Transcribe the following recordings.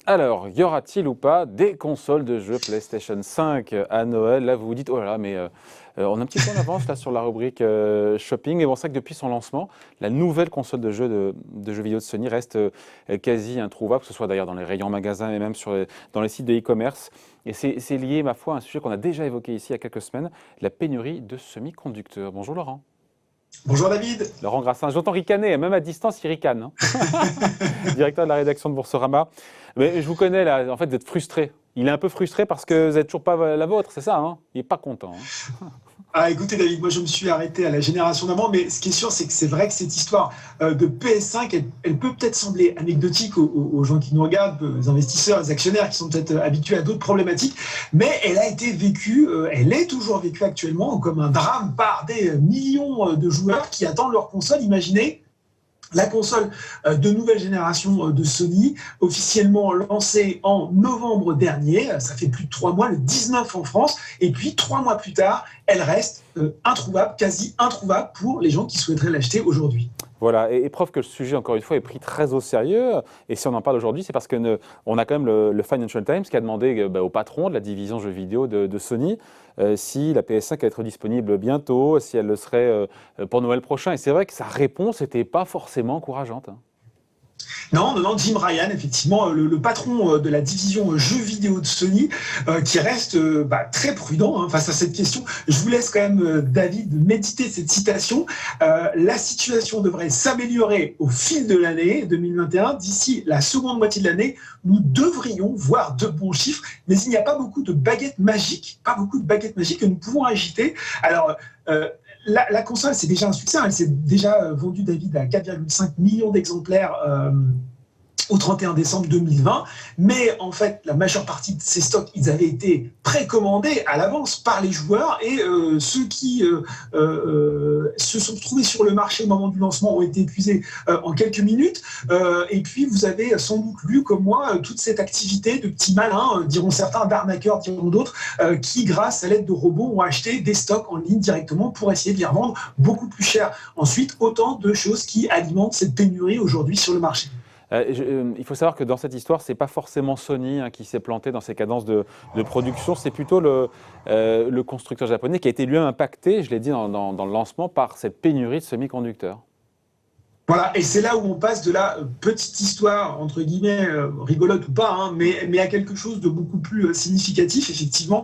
Alors, y aura-t-il ou pas des consoles de jeux PlayStation 5 à Noël? Là, vous vous dites, oh là là, mais on a un petit peu en avance là sur la rubrique shopping. Et bon, c'est vrai que depuis son lancement, la nouvelle console de jeux vidéo de Sony reste quasi introuvable, que ce soit d'ailleurs dans les rayons magasins et même dans les sites de e-commerce. Et c'est lié, ma foi, à un sujet qu'on a déjà évoqué ici il y a quelques semaines, la pénurie de semi-conducteurs. Bonjour Laurent. Bonjour David. Laurent Grassin, j'entends ricaner, même à distance, il ricane, hein. Directeur de la rédaction de Boursorama. Mais je vous connais là, en fait, vous êtes frustré. Il est un peu frustré parce que vous n'êtes toujours pas la vôtre, c'est ça, hein? Il n'est pas content, hein. Ah, écoutez David, moi je me suis arrêté à la génération d'avant, mais ce qui est sûr, c'est que c'est vrai que cette histoire de PS5, elle peut peut-être sembler anecdotique aux gens qui nous regardent, aux investisseurs, aux actionnaires qui sont peut-être habitués à d'autres problématiques, mais elle a été vécue, elle est toujours vécue actuellement comme un drame par des millions de joueurs qui attendent leur console. Imaginez la console de nouvelle génération de Sony, officiellement lancée en novembre dernier, ça fait plus de 3 mois, le 19 en France, et puis 3 mois plus tard, elle reste introuvable, quasi introuvable pour les gens qui souhaiteraient l'acheter aujourd'hui. Voilà, et preuve que le sujet, encore une fois, est pris très au sérieux. Et si on en parle aujourd'hui, c'est parce qu'on a quand même le Financial Times qui a demandé au patron de la division jeux vidéo de Sony si la PS5 allait être disponible bientôt, si elle le serait pour Noël prochain. Et c'est vrai que sa réponse n'était pas forcément encourageante, hein. Non, non, non, Jim Ryan, effectivement, le patron de la division jeux vidéo de Sony, qui reste très prudent face à cette question. Je vous laisse quand même, David, méditer cette citation. La situation devrait s'améliorer au fil de l'année 2021. D'ici la seconde moitié de l'année, nous devrions voir de bons chiffres, mais il n'y a pas beaucoup de baguettes magiques, que nous pouvons agiter. Alors, la console, c'est déjà un succès. Elle s'est déjà vendue, David, à 4,5 millions d'exemplaires au 31 décembre 2020, mais en fait la majeure partie de ces stocks, ils avaient été précommandés à l'avance par les joueurs, et ceux qui se sont trouvés sur le marché au moment du lancement ont été épuisés en quelques minutes. Et puis vous avez sans doute lu comme moi toute cette activité de petits malins, diront certains, d'arnaqueurs diront d'autres, qui grâce à l'aide de robots ont acheté des stocks en ligne directement pour essayer de les revendre beaucoup plus cher. Ensuite, autant de choses qui alimentent cette pénurie aujourd'hui sur le marché. Il faut savoir que dans cette histoire, ce n'est pas forcément Sony qui s'est planté dans ses cadences de production, c'est plutôt le constructeur japonais qui a été lui-même impacté, je l'ai dit dans le lancement, par cette pénurie de semi-conducteurs. Voilà, et c'est là où on passe de la petite histoire, entre guillemets, rigolote ou pas, mais à quelque chose de beaucoup plus significatif, effectivement.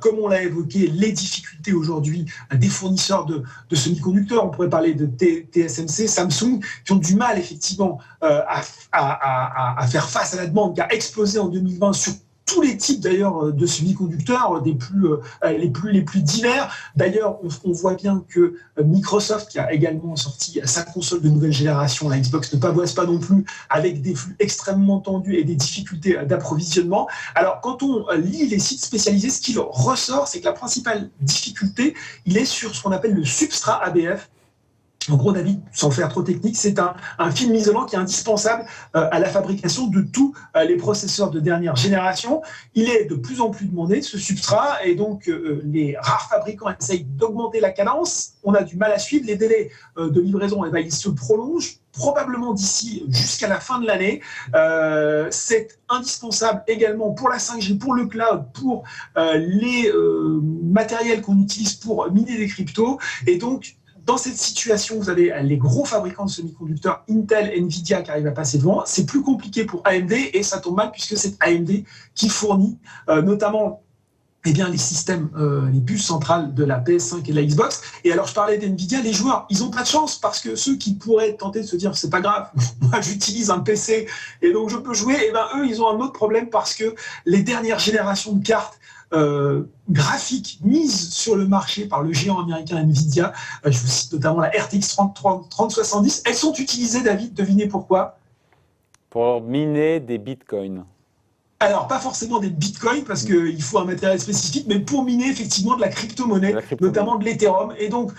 Comme on l'a évoqué, les difficultés aujourd'hui des fournisseurs de semi-conducteurs, on pourrait parler de TSMC, Samsung, qui ont du mal, effectivement, à faire face à la demande qui a explosé en 2020 sur tous les types d'ailleurs de semi-conducteurs, les plus divers. D'ailleurs, on voit bien que Microsoft, qui a également sorti sa console de nouvelle génération, la Xbox, ne pavoise pas non plus, avec des flux extrêmement tendus et des difficultés d'approvisionnement. Alors, quand on lit les sites spécialisés, ce qui ressort, c'est que la principale difficulté, il est sur ce qu'on appelle le substrat ABF. En gros, David, sans faire trop technique, c'est un film isolant qui est indispensable à la fabrication de tous les processeurs de dernière génération. Il est de plus en plus demandé, ce substrat, et donc les rares fabricants essayent d'augmenter la cadence. On a du mal à suivre. Les délais de livraison, ils se prolongent probablement d'ici jusqu'à la fin de l'année. C'est indispensable également pour la 5G, pour le cloud, pour les matériels qu'on utilise pour miner des cryptos. Et donc, dans cette situation, vous avez les gros fabricants de semi-conducteurs, Intel, Nvidia, qui arrivent à passer devant. C'est plus compliqué pour AMD, et ça tombe mal puisque c'est AMD qui fournit notamment les systèmes, les puces centrales de la PS5 et de la Xbox. Et alors, je parlais d'Nvidia, les joueurs, ils n'ont pas de chance, parce que ceux qui pourraient tenter de se dire, c'est pas grave, moi j'utilise un PC et donc je peux jouer, et eux, ils ont un autre problème, parce que les dernières générations de cartes graphiques mises sur le marché par le géant américain Nvidia, je vous cite notamment la RTX 3070, elles sont utilisées, David, devinez pourquoi? Pour miner des bitcoins. Alors, pas forcément des bitcoins, parce qu'il faut un matériel spécifique, mais pour miner effectivement de la crypto-monnaie, notamment de l'Ethereum. Et donc,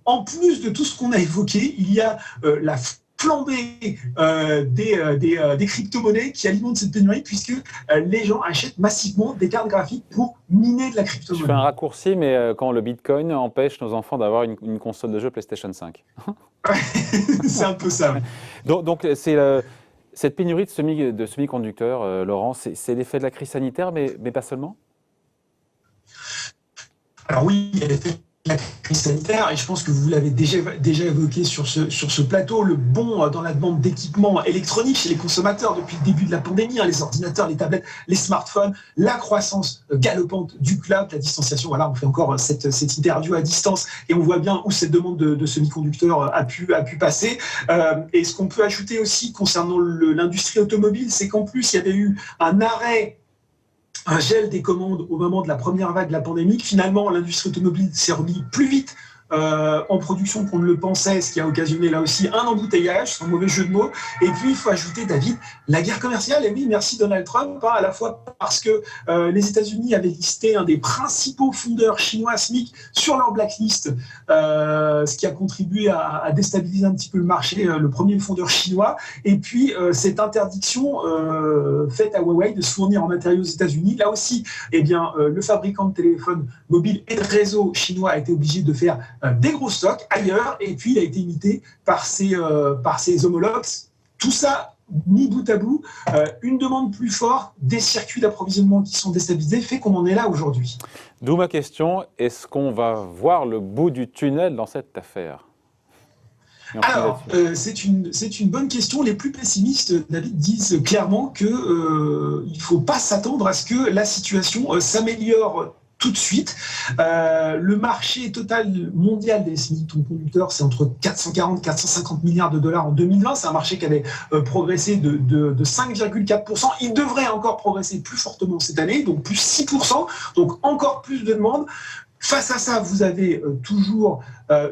en plus de tout ce qu'on a évoqué, il y a la flambée des crypto-monnaies qui alimentent cette pénurie, puisque les gens achètent massivement des cartes graphiques pour miner de la crypto-monnaie. Je fais un raccourci, mais quand le bitcoin empêche nos enfants d'avoir une console de jeu PlayStation 5. C'est un peu ça. Oui. Donc Cette pénurie de semi-conducteurs, Laurent, c'est l'effet de la crise sanitaire, mais pas seulement? Alors oui, il y a l'effet de la crise sanitaire, et je pense que vous l'avez déjà évoqué sur ce plateau, le bond dans la demande d'équipements électroniques chez les consommateurs depuis le début de la pandémie, hein, les ordinateurs, les tablettes, les smartphones, la croissance galopante du cloud, la distanciation. Voilà, on fait encore cette interview à distance et on voit bien où cette demande de semi-conducteurs a pu passer. Et ce qu'on peut ajouter aussi concernant l'industrie automobile, c'est qu'en plus, il y avait eu un gel des commandes au moment de la première vague de la pandémie. Finalement, l'industrie automobile s'est remise plus vite en production qu'on ne le pensait, ce qui a occasionné là aussi un embouteillage, sans mauvais jeu de mots. Et puis, il faut ajouter, David, la guerre commerciale. Et oui, merci Donald Trump, hein, à la fois parce que les États-Unis avaient listé un des principaux fondeurs chinois, SMIC, sur leur blacklist, ce qui a contribué à déstabiliser un petit peu le marché, le premier fondeur chinois. Et puis, cette interdiction faite à Huawei de se fournir en matériaux aux États-Unis. Là aussi, eh bien, le fabricant de téléphones mobiles et de réseaux chinois a été obligé de faire des gros stocks ailleurs, et puis il a été imité par ses homologues. Tout ça mis bout à bout, une demande plus forte, des circuits d'approvisionnement qui sont déstabilisés, fait qu'on en est là aujourd'hui. D'où ma question, est-ce qu'on va voir le bout du tunnel dans cette affaire? Alors, c'est une bonne question. Les plus pessimistes, David, disent clairement qu'il ne faut pas s'attendre à ce que la situation s'améliore tout de suite. Le marché total mondial des semi-conducteurs, c'est entre 440 et 450 milliards de dollars en 2020. C'est un marché qui avait progressé de 5,4%. Il devrait encore progresser plus fortement cette année, donc plus 6%, donc encore plus de demandes. Face à ça, vous avez toujours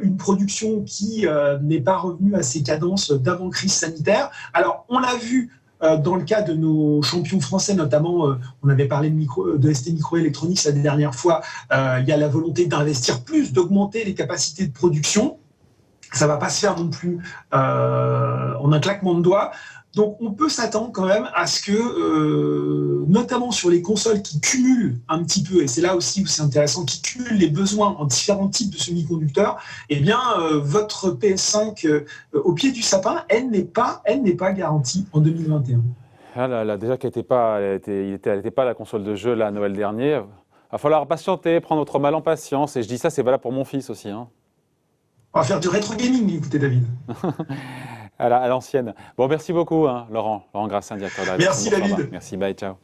une production qui n'est pas revenue à ses cadences d'avant-crise sanitaire. Alors, on l'a vu dans le cas de nos champions français, notamment, on avait parlé de ST Microelectronics la dernière fois, il y a la volonté d'investir plus, d'augmenter les capacités de production. Ça ne va pas se faire non plus en un claquement de doigts. Donc, on peut s'attendre quand même à ce que, notamment sur les consoles qui cumulent un petit peu, et c'est là aussi où c'est intéressant, qui cumulent les besoins en différents types de semi-conducteurs, eh bien, votre PS5 au pied du sapin, elle n'est pas garantie en 2021. Ah là là, déjà qu'elle n'était pas, elle était pas la console de jeu là, à Noël dernier. Il va falloir patienter, prendre notre mal en patience. Et je dis ça, c'est valable pour mon fils aussi, hein. On va faire du rétro gaming, écoutez, David. À l'ancienne. Bon, merci beaucoup, hein, Laurent Grassin, directeur de la Merci, David. Merci, bye, ciao.